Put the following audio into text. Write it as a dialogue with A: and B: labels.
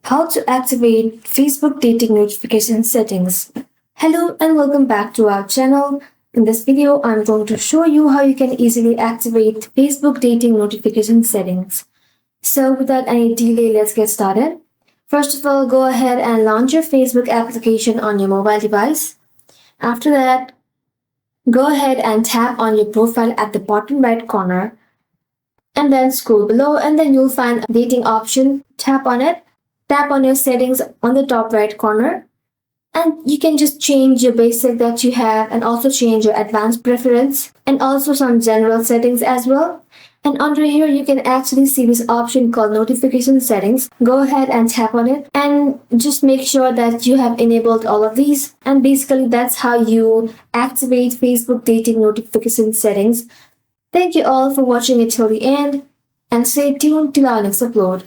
A: How to activate Facebook dating notification settings. Hello and welcome back to our channel. In this video, I'm going to show you how you can easily activate Facebook dating notification settings. So without any delay, let's get started. First of all, go ahead and launch your Facebook application on your mobile device. After that, go ahead and tap on your profile at the bottom right corner and then scroll below and then you'll find a dating option. Tap on it. Tap on your settings on the top right corner and you can just change your basic that you have and also change your advanced preference and also some general settings as well. And under here you can actually see this option called notification settings. Go ahead and tap on it and just make sure that you have enabled all of these, and basically that's how you activate Facebook dating notification settings. Thank you all for watching it till the end and stay tuned till our next upload.